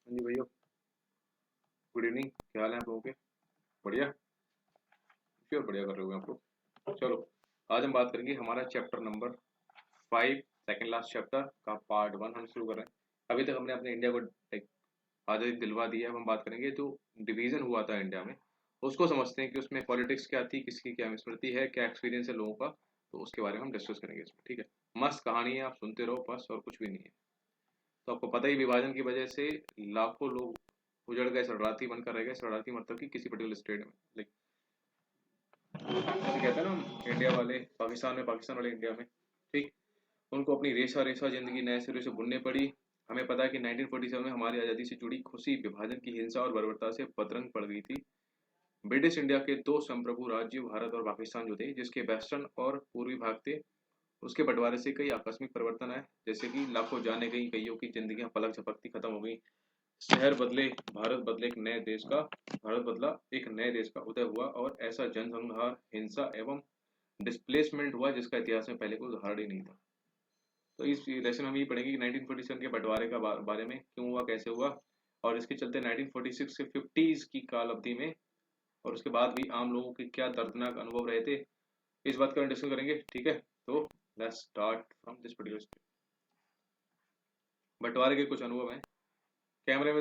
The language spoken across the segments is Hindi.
हाँ जी भैया, गुड इवनिंग। क्या हाल है आप लोगों के? बढ़िया। श्योर, बढ़िया कर रहे हो आप लोग। चलो, आज हम बात करेंगे हमारा chapter number 5, second last chapter का पार्ट 1 हम शुरू कर रहे हैं। अभी तक हमने अपने इंडिया को एक आज़ादी दिलवा दी है। अब हम बात करेंगे जो डिवीजन हुआ था इंडिया में, उसको समझते हैं कि उसमें पॉलिटिक्स क्या थी, किसकी क्या स्मृति है, क्या एक्सपीरियंस है लोगों का। तो उसके बारे में हम डिस्कस करेंगे इसमें, ठीक है। मस्त कहानी है, आप सुनते रहो बस, और कुछ भी नहीं है। तो आपको पता ही, विभाजन की वजह से लाखों लोग उजड़ गए, शरणार्थी बनकर रह गए। शरणार्थी मतलब कि किसी पर्टिकुलर स्टेट में, जैसे कहते हैं ना हम, इंडिया वाले पाकिस्तान में, पाकिस्तान वाले इंडिया में, ठीक। उनको अपनी रेशा रेशा जिंदगी नए सिरे से बुननी पड़ी। हमें पता है कि 1947 में हमारी आज़ादी से जुड़ी खुशी विभाजन की हिंसा और बर्बरता से बदरंग पड़ गई थी। ब्रिटिश इंडिया के दो संप्रभु राज्य भारत और पाकिस्तान जो थे, जिसके वेस्टर्न और पूर्वी भाग थे, उसके बंटवारे से कई आकस्मिक परिवर्तन आए। जैसे कि लाखों जाने गई, कईयों की जिंदगियां पलक झपकती खत्म हो गई। शहर बदले, भारत बदले, एक नए देश का भारत बदला, एक नए देश का उदय हुआ, और ऐसा जनसंहार, हिंसा एवं डिस्प्लेसमेंट हुआ जिसका इतिहास में पहले कोई उदाहरण ही नहीं था। तो इस लेसन में हम ये पढ़ेंगे कि 1947 के बंटवारे का बारे में, क्यों हुआ, कैसे हुआ, और इसके चलते 1946 से 50s की काल अवधि में और उसके बाद भी आम लोगों के क्या दर्दनाक अनुभव रहे थे, इस बात का डिस्कस करेंगे, ठीक है। तो let's start from this particular. बंटवारे के कुछ अनुभव हैं। कैमरे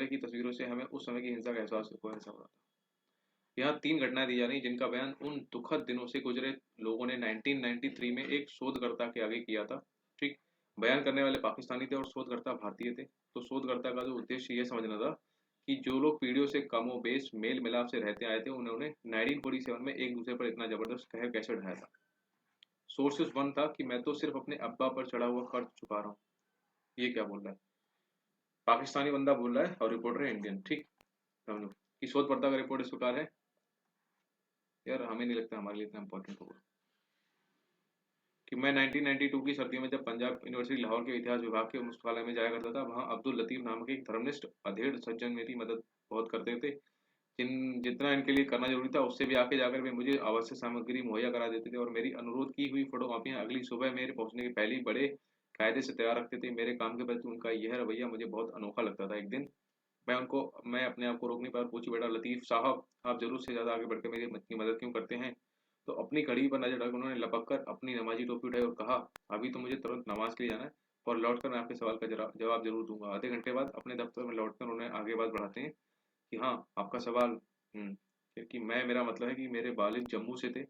की तस्वीरों से हमें उस समय की हिंसा का एहसास हो रहा था। यहाँ तीन घटनाएं दी जा रही जिनका बयान उन दुखद दिनों से गुजरे लोगों ने 1993 में एक शोधकर्ता के आगे किया था, ठीक। बयान करने वाले पाकिस्तानी थे और शोधकर्ता भारतीय थे। तो शोधकर्ता का जो उद्देश्य ये समझना था कि जो लोग पीढ़ियों से कमोबेश मेल मिलाप से रहते आए थे, उन्होंने 1947 में एक दूसरे पर इतना जबरदस्त कहर कैसे ढाया था। सोर्सेस वन था कि मैं तो सिर्फ अपने अब्बा पर चढ़ा हुआ कर्ज चुका रहा हूँ। ये क्या बोल रहा है? पाकिस्तानी बंदा बोल रहा है और रिपोर्टर है इंडियन, ठीक। समझो कि शोधकर्ता का रिपोर्ट इस प्रकार है। यार हमें नहीं लगता हमारे लिए इतना इंपॉर्टेंट होगा कि मैं 1992 की सर्दियों में जब पंजाब यूनिवर्सिटी लाहौर के इतिहास विभाग के पुस्तकालय में जाया करता था, वहाँ अब्दुल लतीफ नामक एक धर्मनिष्ठ अधेड़ सज्जन मेरी मदद बहुत करते थे। जितना इनके लिए करना जरूरी था, उससे भी आके जाकर वे मुझे आवश्यक सामग्री मुहैया करा देते थे और मेरी अनुरोध की हुई फोटोकॉपियां अगली सुबह मेरे पहुंचने के पहले ही बड़े कायदे से तैयार रखते थे। मेरे काम के प्रति उनका यह रवैया मुझे बहुत अनोखा लगता था। एक दिन मैं अपने आप को रोक नहीं पाया, पूछी, बेटा लतीफ़ साहब, आप ज़रूरत से ज़्यादा आगे बढ़कर मेरी की मदद क्यों करते हैं? तो अपनी घड़ी पर नज़र डालकर उन्होंने लपक कर अपनी नमाजी टोपी उठाई और कहा, अभी तो मुझे तुरंत नमाज के लिए जाना है, और लौटकर मैं आपके सवाल का जवाब ज़रूर दूंगा। आधे घंटे बाद अपने दफ्तर में लौटकर उन्हें आगे बात बढ़ाते हैं कि हाँ, आपका सवाल। क्योंकि मेरा मतलब है कि मेरे वालिद जम्मू से थे।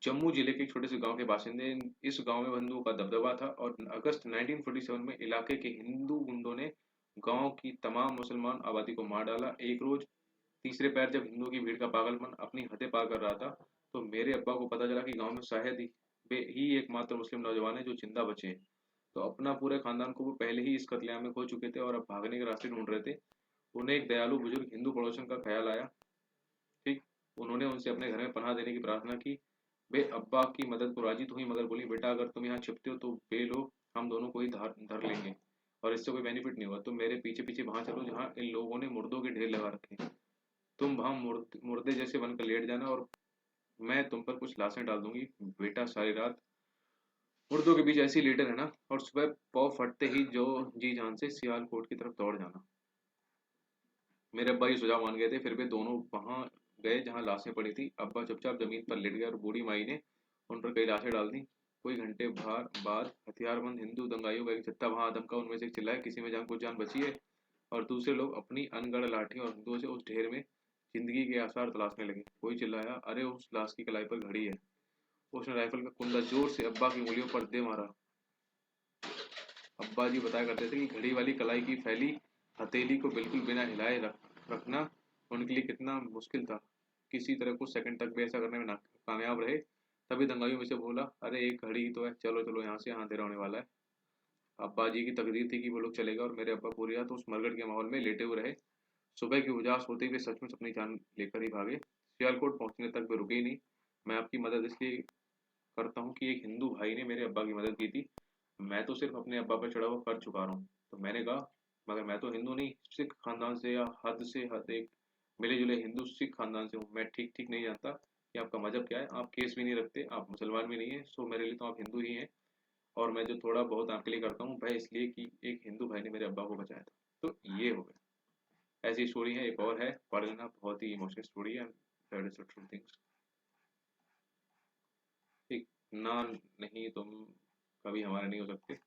जम्मू जिले के एक छोटे से गांव के बाशिंदे। इस गांव में बंधुओं का दबदबा था और अगस्त 1947 में इलाके के हिंदू गुंडों ने गांव की तमाम मुसलमान आबादी को मार डाला। एक रोज तीसरे पैर जब हिंदुओं की भीड़ का पागलपन अपनी हदें पार कर रहा था, तो मेरे अब्बा को पता चला कि गांव में शायद ही वे ही एकमात्र मुस्लिम नौजवान है जो जिंदा बचे हैं। तो अपना पूरे खानदान को वो पहले ही इस कत्लेआम में खो चुके थे और अब भागने के रास्ते ढूंढ रहे थे। उन्हें एक दयालु बुजुर्ग हिंदू पड़ोसन का ख्याल आया, ठीक। उन्होंने उनसे अपने घर में पनाह देने की प्रार्थना की। वे अब्बा की मदद को राजी तो हुई, मगर बोली, बेटा अगर तुम यहाँ छिपते हो तो वे लोग हम दोनों को ही धर धर लेंगे और इससे कोई बेनिफिट नहीं होगा। तुम मेरे पीछे पीछे वहां चलो जहाँ इन लोगों ने मुर्दों के ढेर लगा रखे हैं। तुम वहां मुर्दे जैसे बनकर लेट जाना और मैं तुम पर कुछ लाशें डाल दूंगी। बेटा सारी रात मुर्दों के बीच ऐसे ही लेटे रहना और सुबह पौ फटते ही जो जी जान से सियालकोट की तरफ दौड़ जाना। मेरे अब्बा ये सुझाव मान गए थे। फिर वे दोनों वहां गए जहां लाशें पड़ी थी। अब्बा चुपचाप जमीन पर लेट गए और बूढ़ी माई ने उन पर कई लाशें डाल दी। कोई घंटे भर बाद हथियारबंद हिंदू दंगाइयों का एक जत्था वहां आदम का। उनमें से एक चिल्लाया, किसी में जान कुछ जान बची है? और दूसरे लोग अपनी अनगढ़ लाठियों और हिंदुओं से उस ढेर में जिंदगी के आसार तलाशने लगे। कोई चिल्लाया, अरे उस लाश की कलाई पर घड़ी है। उसने राइफल का कुंदा जोर से अब्बा की उंगलियों पर दे मारा। अब्बा जी बताया करते थे कि घड़ी वाली कलाई की फैली हथेली को बिल्कुल बिना हिलाए रखना उनके लिए कितना मुश्किल था। किसी तरह कुछ सेकंड तक भी ऐसा करने में कामयाब रहे। तभी दंगाइयों में से बोला, अरे एक घड़ी ही तो है, चलो चलो यहाँ से, यहाँ अंधेरा होने वाला है। अब्बा जी की तकदीर थी कि वो लोग चलेगा और मेरे अब्बा पूरी रात उस मरगट के माहौल में लेटे हुए रहे। सुबह की उजास होते ही वे सचमुच अपनी जान लेकर ही भागे। सियालकोट पहुंचने तक वे रुके ही नहीं। मैं आपकी मदद इसलिए करता हूँ कि एक हिंदू भाई ने मेरे अब्बा की मदद की थी। मैं तो सिर्फ अपने अब्बा पर चढ़ा हुआ कर चुका रहा हूँ। तो मैंने कहा, मगर मैं तो हिंदू नहीं, सिख खानदान से, या हद से हद एक मिले जुले हिंदू सिख खानदान से हूँ। मैं ठीक ठीक नहीं जानता कि आपका मजहब क्या है। आप केस भी नहीं रखते, आप मुसलमान भी नहीं है, सो मेरे लिए तो आप हिंदू ही हैं। और मैं जो थोड़ा बहुत आपके लिए करता हूँ वह इसलिए कि एक हिंदू भाई ने मेरे अब्बा को बचाया था। तो ये हो गया। ऐसी स्टोरी है, एक और है, पढ़ लेना, बहुत ही इमोशनल स्टोरी है। That is the true things. ठीक ना, नहीं तुम कभी हमारे नहीं हो सकते।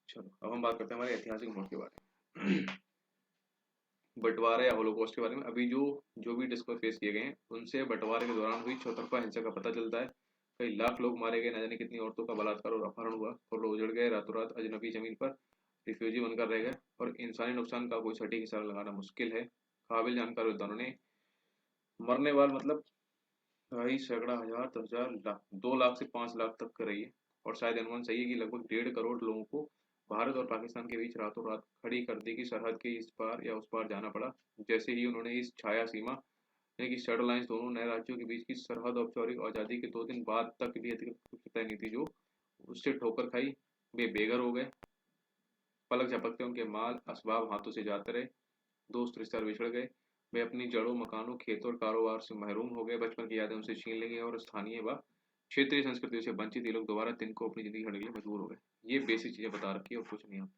चलो अब हम बात करते हैं हमारे ऐतिहासिक मोड़ के बारे में। बंटवारे या होलोकॉस्ट के बारे में। अभी जो जो भी डिस्को फेस किए गए हैं उनसे बंटवारे के दौरान हुई चौतरफा हिंसा का पता चलता है। कई लाख लोग मारे गए, न जाने कितनी औरतों का बलात्कार और अपहरण हुआ, और लोग उजड़ गए रातों रात, अजनबी जमीन पर रिफ्यूजी बनकर रह गए, और इंसानी नुकसान का कोई सटीक हिसाब लगाना मुश्किल है। काबिल जानकार विद्वानों ने मरने वाल मतलब कई सैकड़ा हजार, 10,000, लाख, 2 लाख से 5 लाख तक कर रही है। और शायद अनुमान सही है कि लगभग 1.5 करोड़ लोगों को भारत और पाकिस्तान के बीच रातों रात खड़ी कर दी कि सरहद के इस पार या उस पार जाना पड़ा। जैसे ही उन्होंने इस छाया सीमा यानी कि शेडो लाइंस, दोनों नए राज्यों के बीच की सरहद, औपचारिक आज़ादी के 2 दिन बाद तक भी अधिकृत तय नहीं थी जो उससे ठोकर खाई, वे बेघर हो गए। पलक झपकते उनके माल असबाब हाथों से जाते रहे। दोस्त रिश्तेदार बिछड़ गए। वे अपनी जड़ों, मकानों, खेतों और कारोबार से महरूम हो गए। बचपन की यादें उनसे छीन ली गई और स्थानीय व क्षेत्रीय संस्कृतियों से वंचित ये लोग दोबारा दिन को अपनी जिंदगी हटने के लिए मजबूर हो गए। ये बेसिक चीजें बता रखी है और कुछ नहीं। आप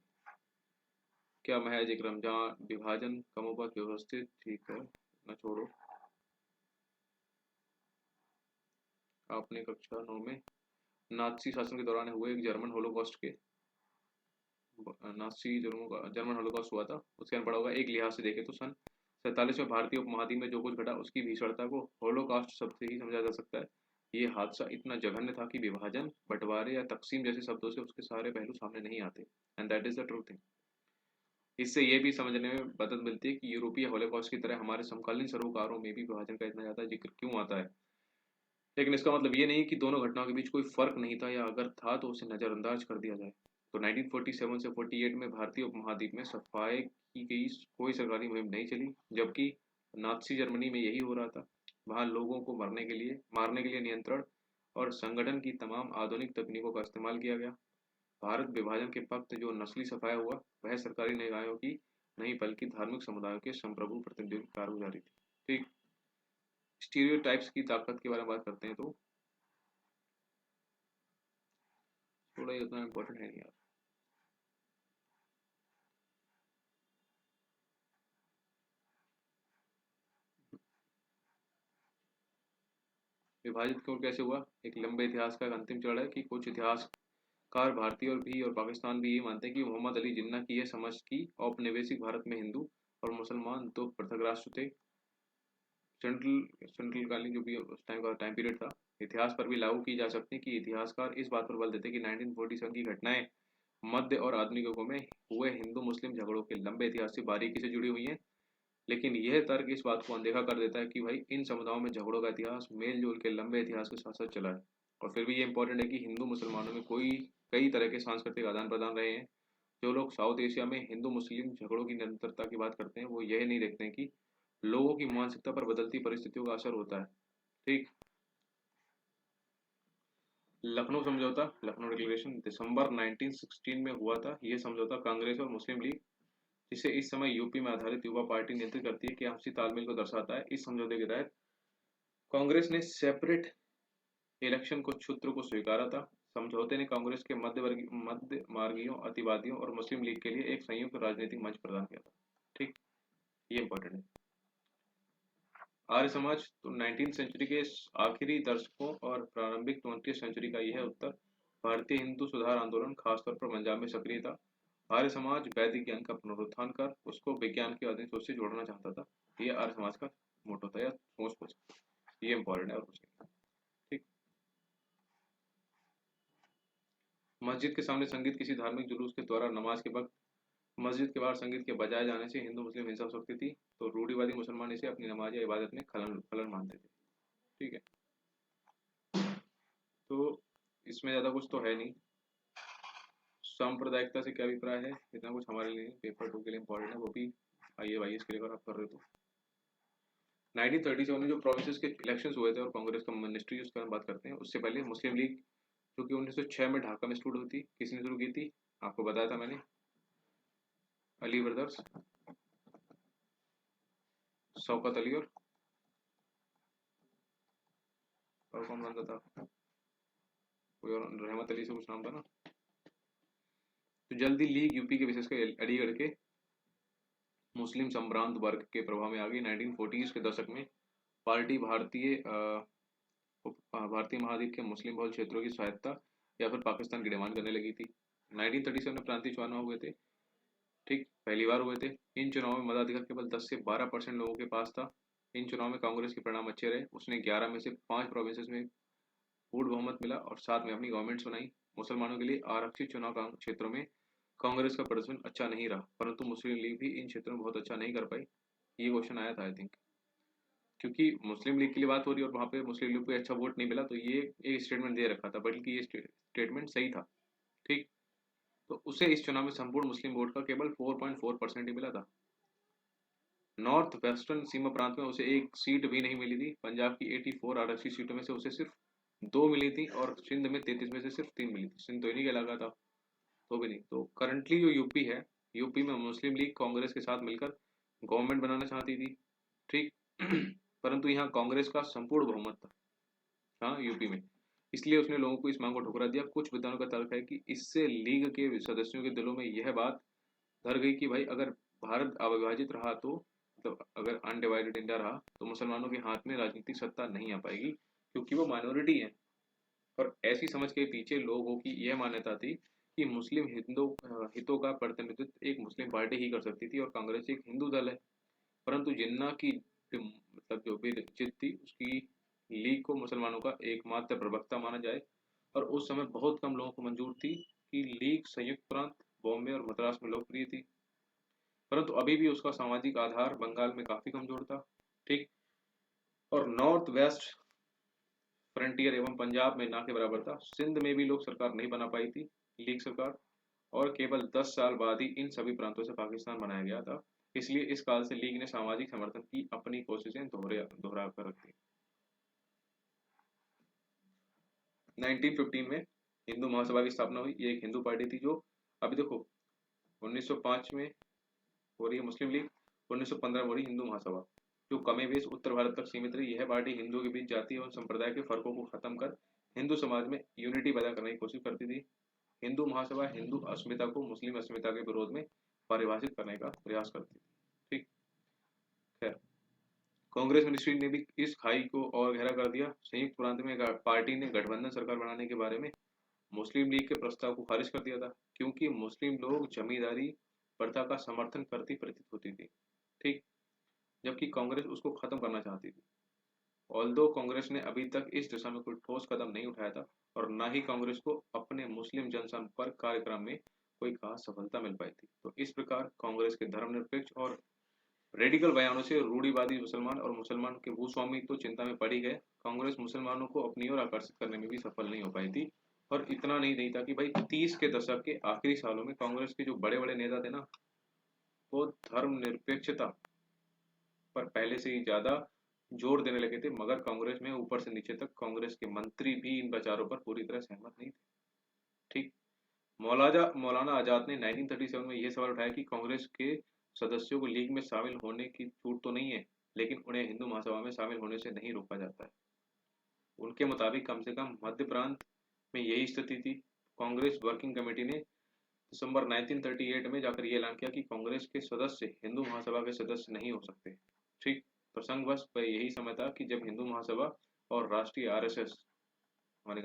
क्या महज एक रमजान विभाजन क्रमबद्ध व्यवस्थित ठीक है न छोड़ो। आपने कक्षा 9 में नाजी शासन के दौरान हुए एक जर्मन होलोकॉस्ट के नाजी जर्मन होलोकॉस्ट हुआ था, उसके अन पड़ा होगा। एक लिहाज से देखें तो सन 47 में भारतीय उपमहाद्वीप में जो कुछ घटा उसकी भीषणता को होलोकॉस्ट शब्द से ही समझा जा सकता है। ये हादसा इतना जघन्य था कि विभाजन, बंटवारे या तकसीम जैसे शब्दों से उसके सारे पहलू सामने नहीं आते। And that is the true thing. इससे ये भी समझने में मदद मिलती है कि यूरोपीय होलोकॉस्ट की तरह हमारे समकालीन सरोकारों में भी विभाजन का इतना ज्यादा जिक्र क्यों आता है। लेकिन इसका मतलब ये नहीं कि दोनों घटनाओं के बीच कोई फर्क नहीं था, या अगर था तो उसे नजरअंदाज कर दिया जाए। तो 1947 से 48 में भारतीय उपमहाद्वीप में सफाई की गई कोई सरकारी मुहिम नहीं चली, जबकि नाजी जर्मनी में यही हो रहा था। वहां लोगों को मारने के लिए नियंत्रण और संगठन की तमाम आधुनिक तकनीकों का इस्तेमाल किया गया। भारत विभाजन के वक्त जो नस्ली सफाया हुआ वह सरकारी निकायों की नहीं बल्कि धार्मिक समुदायों के संप्रभु प्रतिनिधियों की कारगुजारी थी। ठीक। स्टीरियोटाइप्स की ताकत के बारे में बात करते हैं तो थोड़ा ये उतना इम्पोर्टेंट है नहीं यार। विभाजित क्यों कैसे हुआ, एक लंबे इतिहास का एक अंतिम चरण है कि कुछ इतिहासकार भारतीय और पाकिस्तान भी ये मानते हैं कि मोहम्मद अली जिन्ना की यह समझ की औपनिवेशिक भारत में हिंदू और मुसलमान दो पृथक राष्ट्र थे। सेंट्रल कालीन जो भी उस टाइम का टाइम पीरियड था, इतिहास पर भी लागू की जा सकती है कि इतिहासकार इस बात पर बल देते हैं कि 1947 की घटनाएं मध्य और आधुनिक युगों में हुए हिंदू मुस्लिम झगड़ों के लंबे इतिहास से बारीकी से जुड़ी हुई हैं। लेकिन यह तर्क इस बात को अनदेखा कर देता है कि भाई इन समुदायों में झगड़ों का इतिहास मेल जोल के लंबे इतिहास के साथ साथ चला है। और फिर भी ये इंपॉर्टेंट है कि हिंदू मुसलमानों में कोई कई तरह के सांस्कृतिक आदान प्रदान रहे हैं। जो लोग साउथ एशिया में हिंदू मुस्लिम झगड़ों की निरंतरता की बात करते हैं वो यह नहीं देखते हैं कि लोगों की मानसिकता पर बदलती परिस्थितियों का असर होता है। ठीक। लखनऊ समझौता, लखनऊ डिक्लेरेशन दिसंबर 1916 में हुआ था। यह समझौता कांग्रेस और मुस्लिम लीग, जिसे इस समय यूपी में आधारित युवा पार्टी नियंत्रित करती है, कि आपसी तालमेल को दर्शाता है। इस समझौते के तहत कांग्रेस ने सेपरेट इलेक्शन को सूत्र को स्वीकारा था। समझौते ने कांग्रेस के मध्य मार्गियों, अतिवादियों और मुस्लिम लीग के लिए एक संयुक्त राजनीतिक मंच प्रदान किया था। ठीक। ये इंपॉर्टेंट है। आर्य समाज तो 19th सेंचुरी के आखिरी दशकों और प्रारंभिक 20th सेंचुरी का यह उत्तर भारतीय हिंदू सुधार आंदोलन खासतौर पर पंजाब में सक्रिय था। आर्य समाज वैदिक ज्ञान का पुनरुत्थान कर उसको विज्ञान की आधुनिक सोच से जोड़ना चाहता था। यह आर्य समाज का मोटो था या सोच कुछ। ये इंपॉर्टेंट है और कुछ नहीं। ठीक। मस्जिद के सामने संगीत, किसी धार्मिक जुलूस के द्वारा नमाज के वक्त मस्जिद के बाहर संगीत के बजाए जाने से हिंदू मुस्लिम हिंसा हो सकती थी, तो रूढ़िवादी मुसलमान इसे अपनी नमाज या इबादत में खलल खलल मानते थे। ठीक है। तो इसमें ज़्यादा कुछ तो है नहीं। सांप्रदायिकता से क्या अभिप्राय है, इतना कुछ हमारे लिए पेपर 2 के लिए इंपॉर्टेंट है, वो भी IAS के लिए अगर आप कर रहे हो तो। 1937 में जो प्रोविंसेस के इलेक्शंस हुए थे और कांग्रेस का मिनिस्ट्री उसके बारे में बात करते हैं, उससे पहले मुस्लिम लीग जो कि 1906 में ढाका में शुरू हुई थी, किसने शुरू की थी, आपको बताया था मैंने, अली ब्रदर्स, शौकत अली और कौन बनता था, कोई और रहमत अली से कुछ नाम था ना। तो जल्दी लीग यूपी के विशेषकर अलीगढ़ के मुस्लिम संभ्रांत वर्ग के प्रभाव में आ गई। 1940s के दशक में पार्टी भारतीय महाद्वीप के मुस्लिम बहुल क्षेत्रों की स्वायत्तता या फिर पाकिस्तान की डिमांड करने लगी थी। 1937 में प्रांतीय चुनाव हुए थे, ठीक, पहली बार हुए थे। इन चुनावों में मताधिकार केवल 10 से 12% लोगों के पास था। इन चुनाव में कांग्रेस के परिणाम अच्छे रहे। उसने 11 में से 5 प्रोविंसेस में पूर्ण बहुमत मिला और 7 में अपनी गवर्नमेंट्स बनाई। मुसलमानों के लिए आरक्षित चुनाव क्षेत्रों में कांग्रेस का प्रदर्शन अच्छा नहीं रहा, परंतु मुस्लिम लीग भी इन क्षेत्रों में बहुत अच्छा नहीं कर पाई। ये क्वेश्चन आया था आई थिंक, क्योंकि मुस्लिम लीग के लिए बात हो रही है और वहां पे मुस्लिम लीग को अच्छा वोट नहीं मिला, तो ये एक स्टेटमेंट दे रखा था, बल्कि ये स्टेटमेंट सही था, ठीक। तो उसे इस चुनाव में संपूर्ण मुस्लिम वोट का केवल 4.4% ही मिला था। नॉर्थ वेस्टर्न सीमा प्रांत में उसे एक सीट भी नहीं मिली थी। पंजाब की 84 आरक्षित सीटों में से उसे सिर्फ 2 मिली थी और सिंध में 33 में से सिर्फ 3 मिली थी। सिंध तो इन्हीं का इलाका था, तो भी नहीं। तो करंटली जो यूपी है, यूपी में मुस्लिम लीग कांग्रेस के साथ मिलकर गवर्नमेंट बनाना चाहती थी, ठीक। परंतु यहाँ कांग्रेस का संपूर्ण बहुमत था, हाँ, यूपी में। इसलिए उसने लोगों को इस मांग को ठुकरा दिया। कुछ विद्वानों का तर्क है कि इससे लीग के सदस्यों के दिलों में यह बात धर गई कि भाई अगर भारत अविभाजित रहा तो मतलब अगर अनडिवाइडेड इंडिया रहा तो मुसलमानों के हाथ में राजनीतिक सत्ता नहीं आ पाएगी, क्योंकि वो माइनॉरिटी है। और ऐसी समझ के पीछे लोगों की यह मान्यता थी कि मुस्लिम हितों का प्रतिनिधित्व एक मुस्लिम पार्टी ही कर सकती थी और कांग्रेस एक हिंदू दल है। परंतु जिन्ना की मतलब जो भी जिद थी उसकी लीग को मुसलमानों का एकमात्र प्रवक्ता माना जाए, और उस समय बहुत कम लोगों को मंजूर थी कि लीग संयुक्त प्रांत बॉम्बे और मद्रास में लोकप्रिय थी। परंतु अभी भी उसका सामाजिक आधार बंगाल में काफी कमजोर था, ठीक। और नॉर्थ वेस्ट फ्रंटियर एवं पंजाब में ना के बराबर था। सिंध में भी लोग सरकार नहीं बना पाई थी लीग सरकार, और केवल 10 साल बाद ही इन सभी प्रांतों से पाकिस्तान बनाया गया था। इसलिए इस काल से लीग ने सामाजिक समर्थन की अपनी कोशिशें दोहरा कर रखी। 1915 में हिंदू महासभा की स्थापना हुई। ये एक हिंदू पार्टी थी जो, अभी देखो, 1905 में हो रही है मुस्लिम लीग, 1915 में हो रही हिंदू महासभा, जो कमेबेश उत्तर भारत तक सीमित रही। यह पार्टी हिंदुओं के बीच जाति एवं संप्रदाय के फर्कों को खत्म कर हिंदू समाज में यूनिटी पैदा करने की कोशिश करती थी। हिंदू महासभा हिंदू अस्मिता को मुस्लिम अस्मिता के विरोध में परिभाषित करने का प्रयास करती थी, ठीक। खैर, कांग्रेस मिनिस्ट्री ने भी इस खाई को और गहरा कर दिया। संयुक्त प्रांत में पार्टी ने गठबंधन सरकार बनाने के बारे में मुस्लिम लीग के प्रस्ताव को खारिज कर दिया था, क्योंकि मुस्लिम लोग जमींदारी प्रथा का समर्थन करती प्रतीत होती थी, ठीक, जबकि कांग्रेस उसको खत्म करना चाहती थी। ऑल्दो कांग्रेस ने अभी तक इस दिशा में कोई ठोस कदम नहीं उठाया था और न ही कांग्रेस को अपने मुस्लिम जनसंपर्क कार्यक्रम में कोई खास सफलता मिल पाई थी। तो इस प्रकार कांग्रेस के धर्मनिरपेक्ष और रेडिकल बयानों से रूढ़िवादी मुसलमान और मुसलमान के भूस्वामी तो चिंता में पड़ ही गए। कांग्रेस मुसलमानों को अपनी ओर आकर्षित करने में भी सफल नहीं हो पाई थी। और इतना नहीं था कि भाई 30 के दशक के आखिरी सालों में कांग्रेस के जो बड़े बड़े नेता थे ना, वो धर्मनिरपेक्षता पर पहले से ही ज्यादा जोर देने लगे थे, मगर कांग्रेस में ऊपर से नीचे तक कांग्रेस के मंत्री भी इन विचारों पर पूरी तरह सहमत नहीं थे, ठीक। मौलाना आजाद ने 1937 में यह सवाल उठाया कि कांग्रेस के सदस्यों को लीग में शामिल होने की छूट तो नहीं है, लेकिन उन्हें हिंदू महासभा में शामिल होने से नहीं रोका जाता है। उनके मुताबिक कम से कम मध्य प्रांत में यही स्थिति थी। कांग्रेस वर्किंग कमेटी ने दिसंबर 1938 में जाकर यह ऐलान किया कि कांग्रेस के सदस्य हिंदू महासभा के सदस्य नहीं हो सकते, ठीक। प्रसंगवश वह यही समय था कि जब हिंदू महासभा और राष्ट्रीय आरएसएस, हमारे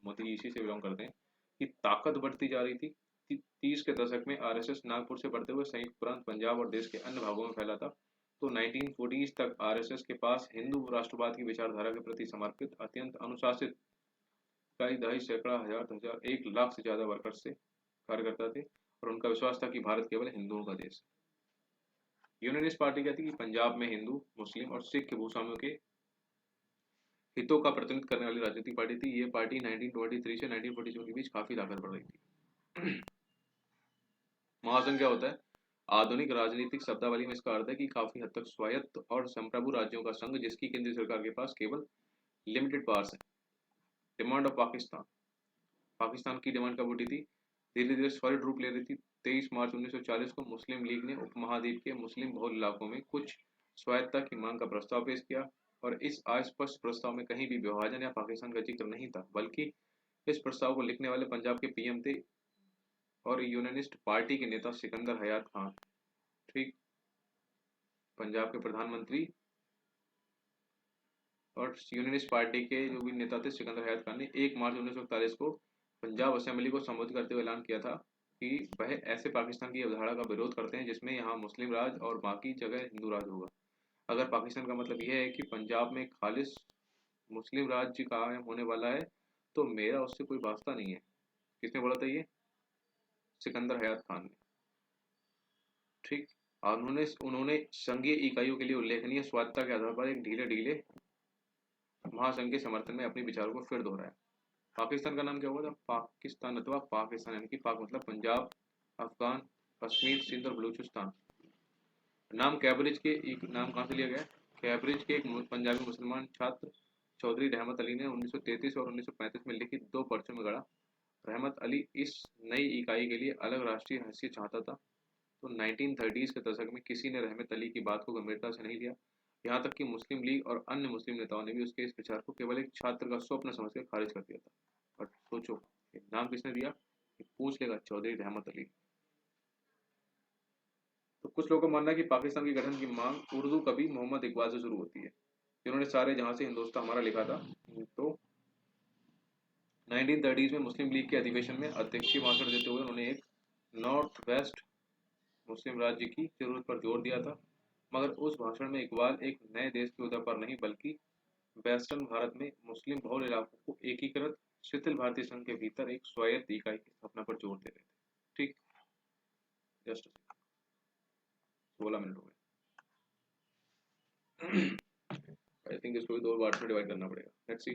मोदी जी इसी से बिलोंग करते हैं, की ताकत बढ़ती जा रही थी। 30 के दशक में आरएसएस नागपुर से बढ़ते हुए संयुक्त प्रांत पंजाब और देश के अन्य भागों में फैला था। तो 1940s तक आरएसएस के पास हिंदू राष्ट्रवाद की विचारधारा के प्रति समर्पित अत्यंत अनुशासित कई दहाई सैकड़ा हजार 1 लाख से ज्यादा वर्कर्स से कार्यकर्ता थे, और उनका विश्वास था कि भारत केवल हिंदुओं का देश है। यूनियनिस्ट पार्टी कहती कि पंजाब में हिंदू, मुस्लिम और सिख के भूस्वामियों के हितों का प्रतिनिधित्व करने वाली राजनीतिक पार्टी थी। ये पार्टी 1923 से 1947 के बीच काफी ताकत बढ़ रही थी। महासंघ क्या होता है? आधुनिक राजनीतिक शब्दावली में इसका अर्थ है कि काफी हद तक स्वायत्त और संप्रभु राज्यों का संघ, जिसकी केंद्रीय सरकार के पास केवल लिमिटेड पावर्स है। डिमांड ऑफ पाकिस्तान, पाकिस्तान की डिमांड कब उठी थी? धीरे धीरे सॉलिड रूप ले रही थी। 23 मार्च 1940 को मुस्लिम लीग ने उपमहाद्वीप के मुस्लिम बहुल इलाकों में कुछ स्वायत्तता की मांग का प्रस्ताव पेश किया, और इस अस्पष्ट प्रस्ताव में कहीं भी विभाजन या पाकिस्तान का जिक्र नहीं था, बल्कि इस प्रस्ताव को लिखने वाले पंजाब के पीएम थे और यूनानिस्ट पार्टी के नेता सिकंदर हयात खान, ठीक, पंजाब के प्रधानमंत्री और यूनानिस्ट पार्टी के जो भी नेता थे सिकंदर हयात खान ने 1 मार्च 1941 को पंजाब असेंबली को संबोधित करते हुए ऐलान किया था कि वह ऐसे पाकिस्तान की अवधारणा का विरोध करते हैं जिसमें यहाँ मुस्लिम राज और बाकी जगह हिंदू राज होगा। अगर पाकिस्तान का मतलब यह है कि पंजाब में खालिश मुस्लिम राज्य कायम होने वाला है तो मेरा उससे कोई वास्ता नहीं है। किसने बोला था ये? सिकंदर हयात खान ने, ठीक। और उन्होंने उन्होंने संघीय इकाइयों के लिए उल्लेखनीय स्वायत्तता के आधार पर एक ढीले ढीले महासंघ के समर्थन में अपने विचारों को फिर दोहराया। पाकिस्तान का नाम क्या हुआ था? पाकिस्तान अथवा पाकिस्तान, यानी कि पाक मतलब पंजाब, अफगान, कश्मीर, सिंध और बलूचिस्तान। नाम कैब्रिज के एक नाम कहाँ से लिया गया? कैब्रिज के एक पंजाबी मुसलमान छात्र चौधरी रहमत अली ने 1933 और 1935 में लिखित 2 पर्चों में गढ़ा। रहमत अली इस नई इकाई के लिए अलग राष्ट्रीय हैसियत चाहता था, तो 1930s के दशक में किसी ने रहमत अली की बात को गंभीरता से नहीं लिया। यहाँ तक कि मुस्लिम लीग और अन्य मुस्लिम नेताओं ने भी उसके इस विचार को केवल एक छात्र का स्वप्न समझकर खारिज कर दिया था। और सोचो, नाम किसने दिया? पूछ लेगा, चौधरी रहमत अली। तो कुछ लोगों का मानना है कि पाकिस्तान के गठन की मांग उर्दू कवि मोहम्मद इकबाल से शुरू होती है, जिन्होंने सारे जहां से हिंदुस्तान हमारा लिखा था। तो 1930s में मुस्लिम लीग के अधिवेशन में अध्यक्षीय भाषण देते हुए उन्होंने एक नॉर्थ वेस्ट मुस्लिम राज्य की जरूरत पर जोर दिया था। मगर उस भाषण में इकबाल एक नए देश के उदय पर नहीं, बल्कि वेस्टर्न भारत में मुस्लिम बहुल इलाकों को एकीकृत शिथिल भारतीय संघ के भीतर एक स्वायत्त इकाई की स्थापना पर जोर दे रहे थे। ठीक, जस्ट 16 मिनट हो गए। आई थिंक इसको भी 2 पार्ट्स में डिवाइड करना पड़ेगा। Let's see.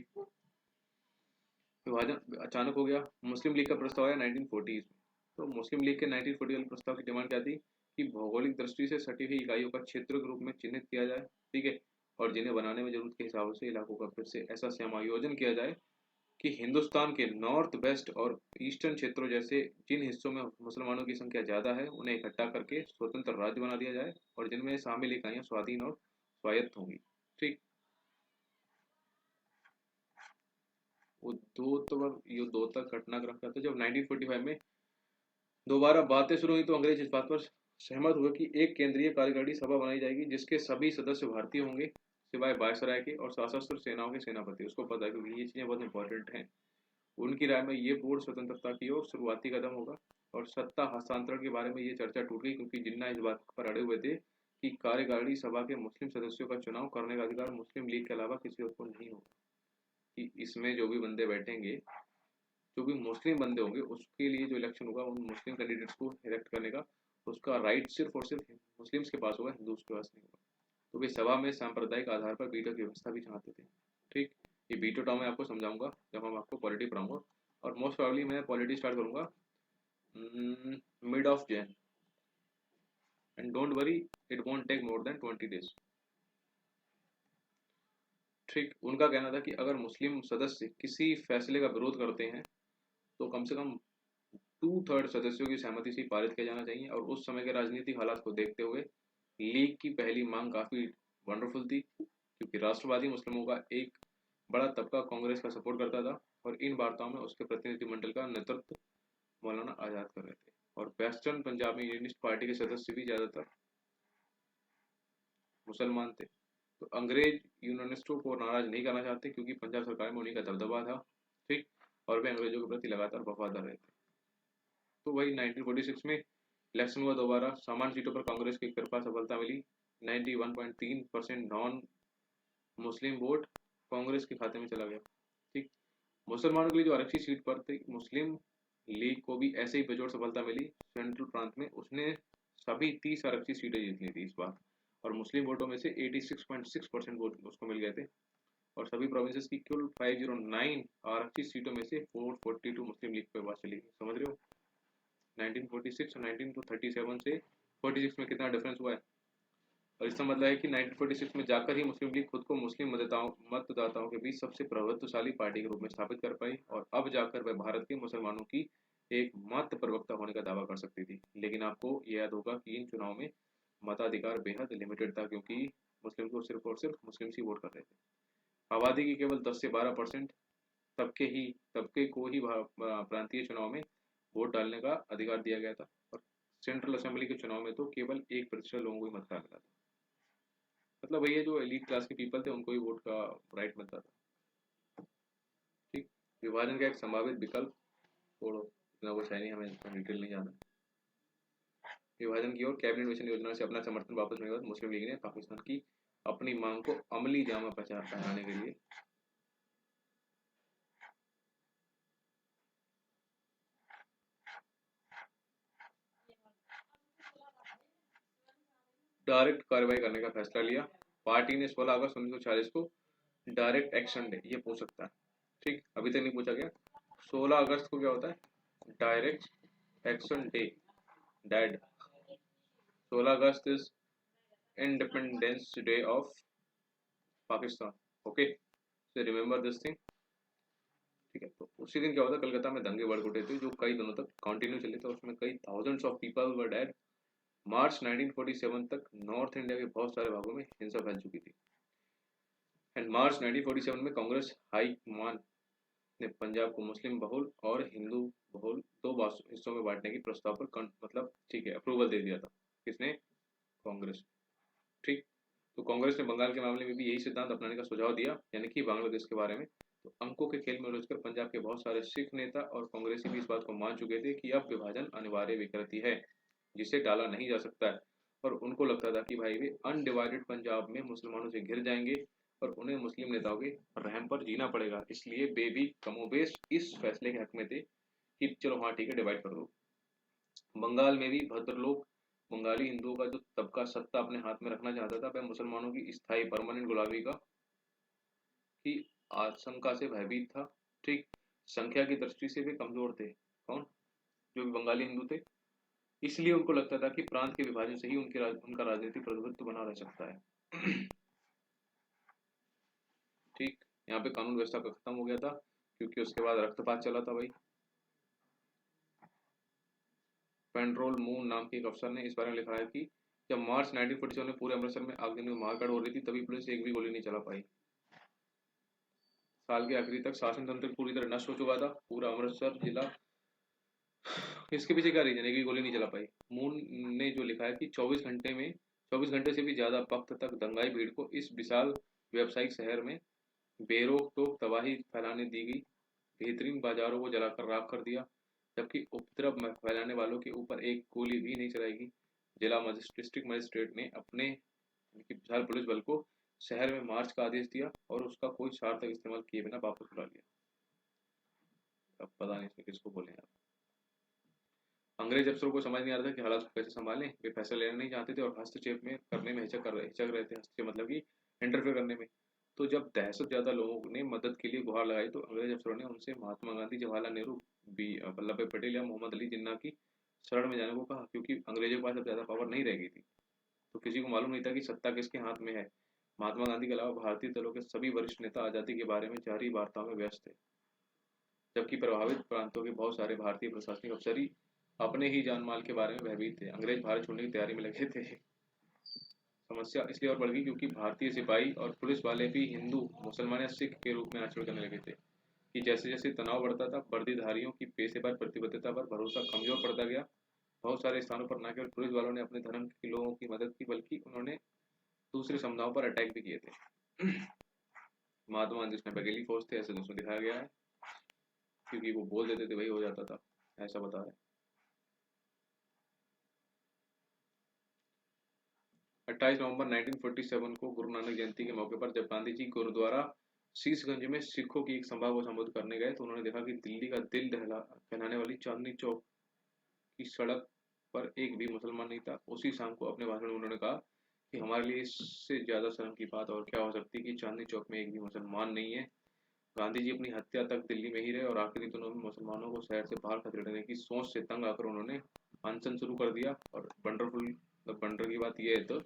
विभाजन अचानक हो गया। मुस्लिम लीग का प्रस्ताव आया 1940s में। तो मुस्लिम लीग के 1940 वाले प्रस्ताव की डिमांड क्या थी कि भौगोलिक दृष्टि से सटी हुई इकाइयों का क्षेत्र के रूप में चिन्हित किया जाए, ठीक है, और जिन्हें बनाने में जरूरत के हिसाब से इलाकों का फिर से ऐसा समायोजन किया जाए कि हिंदुस्तान के नॉर्थ वेस्ट और ईस्टर्न क्षेत्रों जैसे जिन हिस्सों में मुसलमानों की संख्या ज्यादा है उन्हें इकट्ठा करके स्वतंत्र राज्य बना दिया जाए और जिनमें शामिल इकाइयां स्वाधीन और स्वायत्त होंगी। ठीक, वो दो तक घटनाक्रम का था। जब 1945 में दोबारा बातें शुरू हुई तो अंग्रेज इस बात पर सहमत हुए कि एक केंद्रीय कार्यकारिणी सभा बनाई जाएगी जिसके सभी सदस्य भारतीय होंगे सिवाय वायसराय के और सशस्त्र सेनाओं के सेनापति। उसको पता है क्योंकि ये चीजें बहुत इंपॉर्टेंट हैं। उनकी राय में ये पूर्ण स्वतंत्रता की ओर शुरुआती कदम होगा। और सत्ता हस्तांतरण के बारे में ये चर्चा टूट गई क्योंकि जिन्ना इस बात पर अड़े हुए थे कि कार्यकारिणी सभा के मुस्लिम सदस्यों का चुनाव करने का अधिकार मुस्लिम लीग के अलावा किसी और को नहीं होगा, कि इसमें जो भी बंदे बैठेंगे, जो भी मुस्लिम बंदे होंगे, उसके लिए जो इलेक्शन होगा उन मुस्लिम कैंडिडेट्स को इलेक्ट करने का, उसका राइट सिर्फ और सिर्फ मुस्लिम्स के पास होगा, हिंदूज के पास नहीं होगा। तो वे सभा में सांप्रदायिक आधार पर वीटो की व्यवस्था भी चाहते थे। ठीक, ये वीटो टर्म मैं आपको समझाऊंगा जब हम आपको पॉलिटी पढ़ाऊंगा। और मोस्ट प्रॉब्ली मैं पॉलिटी स्टार्ट करूंगा mid of Jan, and don't worry, it won't take more than 20 days। ठीक, उनका कहना था कि अगर मुस्लिम सदस्य किसी फैसले का विरोध करते हैं तो कम से कम 2/3 सदस्यों की सहमति से पारित किया जाना चाहिए। और उस समय के राजनीतिक हालात को देखते हुए लीग की पहली मांग काफी वंडरफुल थी क्योंकि राष्ट्रवादी मुस्लिमों का एक बड़ा तबका कांग्रेस का सपोर्ट करता था और इन वार्ताओं में उसके प्रतिनिधिमंडल का नेतृत्व मौलाना आजाद कर रहे थे। और वेस्टर्न पंजाब में यूनिस्ट पार्टी के सदस्य भी ज्यादातर मुसलमान थे। तो अंग्रेज यूनानिस्टों को नाराज नहीं करना चाहते क्योंकि पंजाब सरकार में उन्हीं का दबदबा था। ठीक, और वे अंग्रेजों के प्रति लगातार वफादार रहे थे। तो वही 1946 में इलेक्शन हुआ दोबारा। सामान्य सीटों पर कांग्रेस की कृपा सफलता मिली। 91.3% नॉन मुस्लिम वोट कांग्रेस के खाते में चला गया। ठीक, मुसलमानों के लिए जो आरक्षित सीट पर थी, मुस्लिम लीग को भी ऐसे ही बेजोड़ सफलता मिली। सेंट्रल प्रांत में उसने सभी 30 आरक्षित सीटें जीत ली थी इस बार, और मुस्लिम वोटों में से 86.6% वोट उसको मिल गए थे। और सभी प्रोविंसेस की कुल 509 आरक्षित सीटों में से 442 मुस्लिम लीग के पास चली गई। समझ रहे हो? 1946 और 1937 से 46 में कितना डिफरेंस हुआ है। और इसका मतलब है कि 1946 में जाकर ही मुस्लिम लीग खुद को मुस्लिम मतदाताओं के बीच सबसे प्रभुत्वशाली पार्टी के रूप में स्थापित कर पाई और अब जाकर वह भारत के मुसलमानों की एक मात्र प्रवक्ता होने का दावा कर सकती थी। लेकिन आपको यह याद होगा कि इन चुनाव में मताधिकार बेहद लिमिटेड था क्योंकि मुस्लिम को सिर्फ और सिर्फ मुस्लिम ही वोट कर रहे थे। आबादी की केवल 10 से 12% तबके को ही प्रांतीय चुनाव में वोट डालने का अधिकार दिया गया था, और सेंट्रल असेंबली के चुनाव में तो केवल 1% लोगों को ही मतदान मिला था। मतलब भैया जो एलीट क्लास के पीपल थे उनको ही वोट का राइट मिलता था। ठीक, विभाजन का एक संभावित विकल्प छोड़ो, इतना कुछ है नहीं, हमें डिटेल नहीं जाना। विभाजन की ओर कैबिनेट मिशन योजना से अपना समर्थन वापस मिलने के बाद मुस्लिम लीग ने पाकिस्तान की अपनी मांग को अमली जामा पहनाने के लिए डायरेक्ट कार्रवाई करने का फैसला लिया। पार्टी ने 16 अगस्त 1940 को डायरेक्ट एक्शन डे, ये पूछ सकता है, ठीक, अभी तक नहीं पूछा गया। 16 अगस्त को क्या होता है? Direct action day, dad. 16 August is independence day of Pakistan. Okay, so remember this thing. ठीक है, तो उसी दिन क्या होता है, कलकत्ता में दंगे भड़क उठे थे जो कई दिनों तक कंटिन्यू चले थे, उसमें कई thousands of people were dead. March 1947 तक नॉर्थ इंडिया के बहुत सारे भागों में हिंसा फैल चुकी थी। एंड मार्च 1947 में कांग्रेस हाई कमान ने पंजाब को मुस्लिम बहुल और हिंदू बहुल दो हिस्सों में बांटने की प्रस्ताव पर मतलब ठीक है अप्रूवल दे दिया था। किसने? कांग्रेस। ठीक, तो कांग्रेस ने बंगाल के मामले में भी यही सिद्धांत अपनाने का सुझाव दिया, यानी कि बांग्लादेश के बारे में। तो अंकों के खेल में उलझकर पंजाब के बहुत सारे सिख नेता और कांग्रेसी भी इस बात को मान चुके थे कि अब विभाजन अनिवार्य विकृति है जिसे टाला नहीं जा सकता है, और उनको लगता था कि भाई वे अनडिवाइडेड पंजाब में मुसलमानों से घिर जाएंगे और उन्हें मुस्लिम नेताओं के रहम पर जीना पड़ेगा। इसलिए वे भी कमोबेश इस फैसले के हक में थे कि चलो हाँ ठीक है डिवाइड कर दो। बंगाल में भी भद्रलोक बंगाली हिंदुओं का जो तबका सत्ता अपने हाथ में रखना चाहता था, वह मुसलमानों की स्थायी परमानेंट गुलामी का की आशंका से भयभीत था। ठीक, संख्या की दृष्टि से वे कमजोर थे। कौन? जो भी बंगाली हिंदू थे। इसलिए उनको लगता था कि प्रांत के विभाजन से ही उनका राजनीतिक प्रभुत्व बना रह सकता है। ठीक, यहाँ पे कानून व्यवस्था का खत्म हो गया था क्योंकि उसके बाद रक्तपात चला था भाई। पेंड्रोल मून नाम के एक अफसर ने इस बारे में लिखा है कि जब मार्च 1947 में पूरे अमृतसर में आगजनी में मारकाट हो रही थी तभी पुलिस एक भी गोली नहीं चला पाई। साल के आखिरी तक शासन तंत्र पूरी तरह नष्ट हो चुका था, पूरा अमृतसर जिला। इसके पीछे क्या रीजन है कि गोली नहीं चला पाई? मून ने जो लिखा है कि 24 घंटे से भी ज्यादा वक्त तक दंगाई भीड़ को इस विशाल व्यावसायिक शहर में बेरोक टोक तबाही फैलाने दी गई। बेहतरीन बाजारों को जलाकर राख कर दिया, जबकि उपद्रव फैलाने वालों के ऊपर एक गोली भी नहीं चलाएगी। जिला डिस्ट्रिक्ट मजिस्ट्रेट ने अपने विशाल पुलिस बल को शहर में मार्च का आदेश दिया और उसका कोई सार्थक इस्तेमाल किए बिना वापस बुला लिया। अब पता नहीं इसमें किसको बोले यार। अंग्रेज अफसरों को समझ नहीं आ रहा था कि हालात को कैसे संभालें। वे फैसला लेना नहीं चाहते थे और हस्तक्षेप में करने में हिचक रहे थे। हस्तक्षेप मतलब कि इंटरफेयर करने में। तो जब दहशत ज्यादा लोगों ने मदद के लिए गुहार लगाई तो अंग्रेज अफसरों ने उनसे महात्मा गांधी, जवाहरलाल नेहरू, वल्लभ भाई पटेल या मोहम्मद अली जिन्ना की शरण में जाने को कहा, क्योंकि अंग्रेजों के पास अब ज्यादा पावर नहीं रह गई थी। तो किसी को मालूम नहीं था कि सत्ता किसके हाथ में है। महात्मा गांधी के अलावा भारतीय दलों के सभी वरिष्ठ नेता आजादी के बारे में जारी वार्ताओं में व्यस्त थे, जबकि प्रभावित प्रांतों के बहुत सारे भारतीय प्रशासनिक अफसर ही अपने ही जान माल के बारे में भयभीत थे। अंग्रेज भारत छोड़ने की तैयारी में लगे थे। समस्या इसलिए और बढ़ गई क्योंकि भारतीय सिपाही और पुलिस वाले भी हिंदू, मुसलमान या सिख के रूप में आचरण करने लगे थे। कि जैसे जैसे तनाव बढ़ता था, वर्दीधारियों की पेशेवर प्रतिबद्धता पर भरोसा कमजोर पड़ता गया। बहुत सारे स्थानों पर न केवल पुलिस वालों ने अपने धर्म के लोगों की मदद की, बल्कि उन्होंने दूसरे समुदायों पर अटैक भी किए थे। महात्मा गांधी जिसमें बघेली फौज थे, ऐसे दोस्तों दिखाया गया है, क्योंकि वो बोल देते थे वही हो जाता था, ऐसा बता रहे। 28 नवंबर 1947 को गुरु नानक जयंती के मौके पर जब गांधी जी गुरुद्वारा शीशगंज में सिखों की एक सभा को संबोधित करने गए तो उन्होंने देखा कि दिल्ली का दिल दहलाने वाली चांदनी चौक की सड़क पर एक भी मुसलमान नहीं था। उसी शाम को अपने भाषण में उन्होंने कहा कि हमारे लिए इससे ज्यादा शर्म की बात और क्या हो सकती है कि चांदनी चौक में एक भी मुसलमान नहीं है। गांधी जी अपनी हत्या तक दिल्ली में ही रहे और आखिरी दिनों में मुसलमानों को शहर से बाहर खदेड़ने की सोच से तंग आकर उन्होंने अनशन शुरू कर दिया। और बंडर की बात यह है तो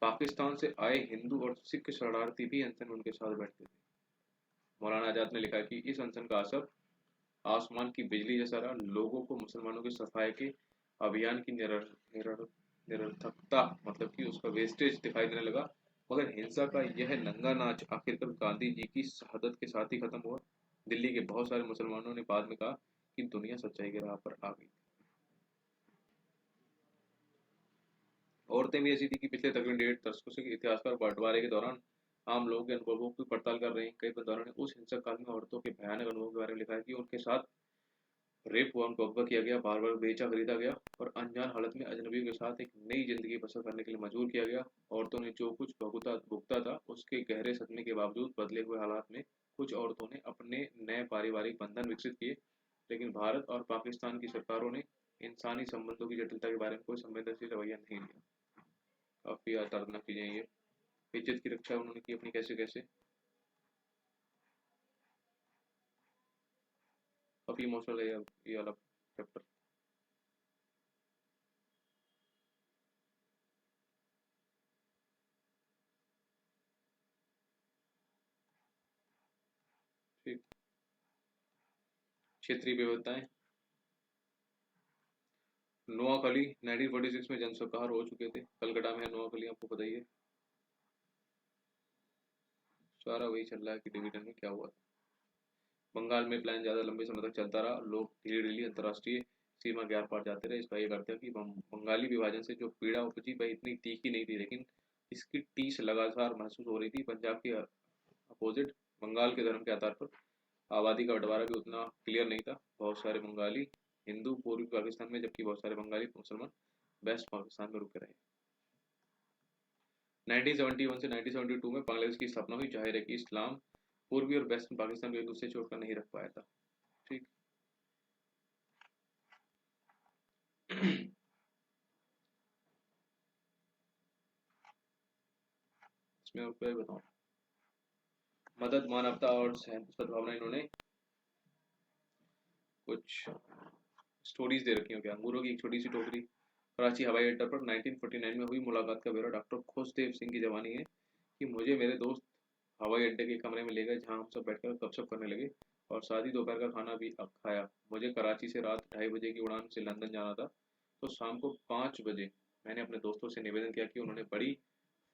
पाकिस्तान से आए हिंदू और सिख शरणार्थी भी अनशन में उनके साथ बैठते थे। मौलाना आजाद ने लिखा कि इस अनशन का असर आसमान की बिजली जैसा रहा। लोगों को मुसलमानों के सफाई के अभियान की निरर्थकता मतलब कि उसका वेस्टेज दिखाई देने लगा। मगर हिंसा का यह नंगा नाच आखिरकार गांधी जी की शहादत के साथ ही खत्म हुआ। दिल्ली के बहुत सारे मुसलमानों ने बाद में कहा की दुनिया सच्चाई के राह पर आ गई। औरतें भी ऐसी थी कि पिछले तकरीबन 1.5 दशकों से इतिहासकार बंटवारे के दौरान आम लोगों के अनुभवों की पड़ताल कर रहे हैं। कई बंटवारों ने उस हिंसक काल में औरतों के भयानक अनुभवों के बारे में लिखा है कि उनके साथ रेप हुआ, उनको अगवा किया गया, बार बार बेचा खरीदा गया और अनजान हालत में अजनबियों के साथ एक नई जिंदगी बसर करने के लिए मजबूर किया गया। औरतों ने जो कुछ भुगता भुगता था उसके गहरे सदमे के बावजूद बदले हुए हालात में कुछ औरतों ने अपने नए पारिवारिक बंधन विकसित किए, लेकिन भारत और पाकिस्तान की सरकारों ने इंसानी संबंधों की जटिलता के बारे में कोई संवेदनशील रवैया नहीं लिया। काफी दर्दनाक चीजें हैं ये। इज्जत की रक्षा उन्होंने की अपनी कैसे कैसे। काफी इमोशनल है ये वाला चैप्टर। ठीक। क्षेत्रीय विविधताएं। नोआखली 1946 में जनसंहार हो चुके थे। कलकत्ता में है नोआखली, आपको पता ही है। सारा वही चल रहा है कि डिवीजन में क्या हुआ था। बंगाल में प्लान ज्यादा लंबे समय तक चलता रहा। लोग धीरे धीरे अंतर्राष्ट्रीय सीमा के आर पार जाते रहे। इसका ये अर्थ है कि बंगाली विभाजन से जो पीड़ा उपजी वह इतनी तीखी नहीं थी, लेकिन इसकी टीस लगातार महसूस हो रही थी। पंजाब के अपोजिट बंगाल के धर्म के आधार पर आबादी का बंटवारा भी उतना क्लियर नहीं था। बहुत सारे बंगाली हिंदू पूर्वी पाकिस्तान में, जबकि बहुत सारे बंगाली मुसलमान वेस्ट पाकिस्तान में रुके रहे। 1971 से 1972 में बांग्लादेश की स्थापना हुई। जाहिर है कि इस्लाम पूर्वी और वेस्टर्न पाकिस्तान को एक दूसरे छोड़कर नहीं रख पाया था। ठीक। इसमें और क्या बताऊं। मदद, मानवता और सद्भावना, इन्होंने कुछ स्टोरीज दे रखी हैं। क्या अंगूरों की एक छोटी सी टोकरी। कराची हवाई अड्डा पर 1949 में हुई मुलाकात का ब्यौरा। डॉक्टर खुशदेव सिंह की जवानी है कि मुझे मेरे दोस्त हवाई अड्डे के कमरे में ले गए, जहां हम सब बैठकर गपशप करने लगे और साथ ही दोपहर का खाना भी खाया। मुझे कराची से रात 2:30 बजे की उड़ान से लंदन जाना था, तो शाम को 5 बजे मैंने अपने दोस्तों से निवेदन किया कि उन्होंने बड़ी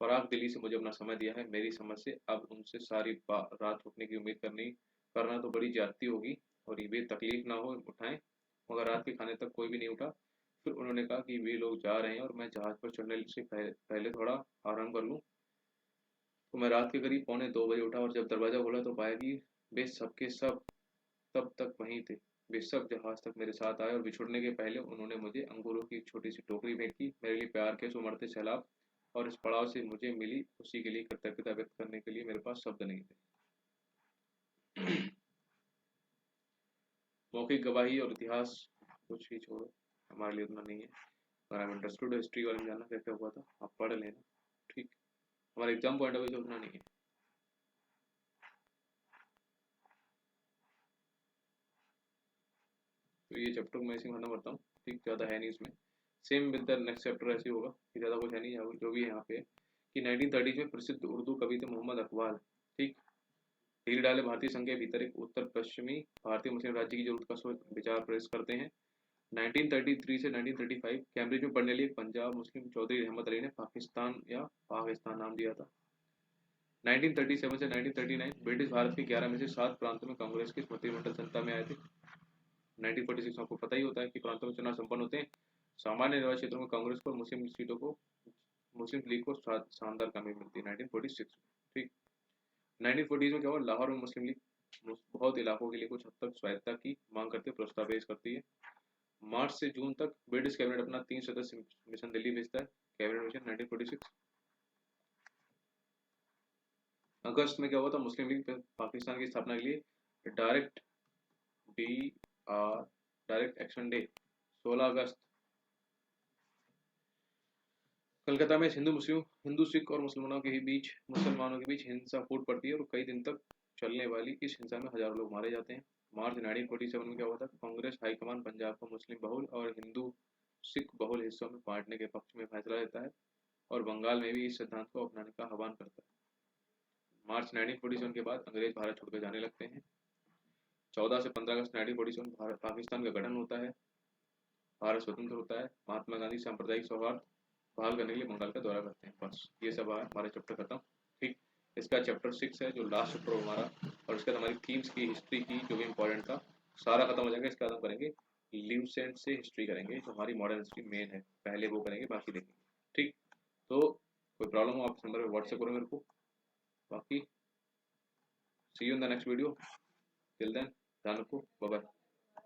फराख दिली से मुझे अपना समय दिया है। मेरी समझ से अब उनसे सारी रात रुकने की उम्मीद करना तो बड़ी ज्यादती होगी और ये तकलीफ ना हो उठाएं। मगर रात के खाने तक कोई भी नहीं उठा। फिर उन्होंने कहा कि वे लोग जा रहे हैं और मैं जहाज पर चढ़ने से पहले थोड़ा आराम कर लूं। तो मैं रात के करीब 1:45 बजे उठा और जब दरवाजा खोला तो पाया कि वे सबके सब तब तक वहीं थे। वे सब जहाज तक मेरे साथ आए और बिछुड़ने के पहले उन्होंने मुझे अंगूरों की एक छोटी सी टोकरी भेंट की। मेरे लिए प्यार के उमड़ते सैलाब और इस पड़ाव से मुझे मिली उसी के लिए कृतज्ञता व्यक्त करने के लिए मेरे पास शब्द नहीं थे। मौखिक गवाही और इतिहास कुछ ही छोड़ो, हमारे लिए उतना नहीं है। अगर आप इंटरेस्टेड हो हिस्ट्री वाले में जानना क्या क्या हुआ था, आप पढ़ लेना। ठीक। हमारे एग्जाम पॉइंट ऑफ व्यू से उतना नहीं है। तो ये चैप्टर मैं इसी में खत्म करता हूँ। ठीक, ज़्यादा है नहीं इसमें। Same with the next chapter ऐसे होगा कि ज़्यादा कुछ है नहीं। जो भी है यहाँ पे कि 1930 में प्रसिद्ध उर्दू कवि थे मोहम्मद अकबाल। ठीक। ढील डाले भारतीय संघ के भीतर एक उत्तर पश्चिमी भारतीय मुस्लिम राज्य की जरूरत का सोच विचार प्रेस करते हैं। 1933 से 1935 कैम्ब्रिज में पढ़ने लिए पंजाब मुस्लिम चौधरी रहमत अली ने पाकिस्तान नाम दिया था। 1937 से 1939 ब्रिटिश भारत के 11 में से 7 प्रांतों में कांग्रेस के मंत्रिमंडल सत्ता में आए थे। 1946 में आपको पता ही होता है कि प्रांतों में चुनाव संपन्न होते हैं। सामान्य निर्वाचन क्षेत्रों में कांग्रेस को और मुस्लिम लीग को शानदार कामयाबी मिलती है 1946 में। ठीक। 1940 में क्या हुआ, लाहौर में मुस्लिम लीग बहुत इलाकों के लिए कुछ हद तक स्वायत्तता की मांग करते हुए प्रस्ताव पेश करती है। मार्च से जून तक ब्रिटिश कैबिनेट अपना 3 सदस्य मिशन दिल्ली भेजता है। Cabinet mission 1946। अगस्त में क्या हुआ था, मुस्लिम लीग पाकिस्तान की स्थापना के लिए direct D R direct action day 16 अगस्त। कलकत्ता में हिंदू सिख और मुसलमानों के बीच हिंसा फूट पड़ती है और कई दिन तक चलने वाली इस हिंसा में हजारों लोग मारे जाते हैं। मार्च 1947 में क्या हुआ था, कांग्रेस हाईकमान पंजाब को मुस्लिम बहुल और हिंदू सिख बहुल हिस्सों में बांटने के पक्ष में फैसला लेता है और बंगाल में भी इस सिद्धांत को अपनाने का आह्वान करता है। मार्च 1947 के बाद अंग्रेज भारत छोड़कर जाने लगते हैं। 14 से 15 अगस्त 1947 पाकिस्तान का गठन होता है। भारत स्वतंत्र होता है। महात्मा गांधी सांप्रदायिक सौहार्द बहाल करने के लिए बंगाल का दौरा करते हैं। बस ये सब है हमारा चैप्टर खत्म। ठीक। इसका चैप्टर 6 है जो लास्ट चैप्टर हमारा, और इसके बाद हमारी थीम्स की हिस्ट्री की जो भी इम्पोर्टेंट था सारा खत्म हो जाएगा, इसके बाद हम करेंगे ल्यूसेंट से हिस्ट्री करेंगे, जो हमारी मॉडर्न हिस्ट्री मेन है, पहले वो करेंगे बाकी देखेंगे। ठीक, तो कोई प्रॉब्लम हो आप इस नंबर पे व्हाट्सएप करो मेरे को। बाकी see you in the next video, till then ध्यान रखो, बाय बाय।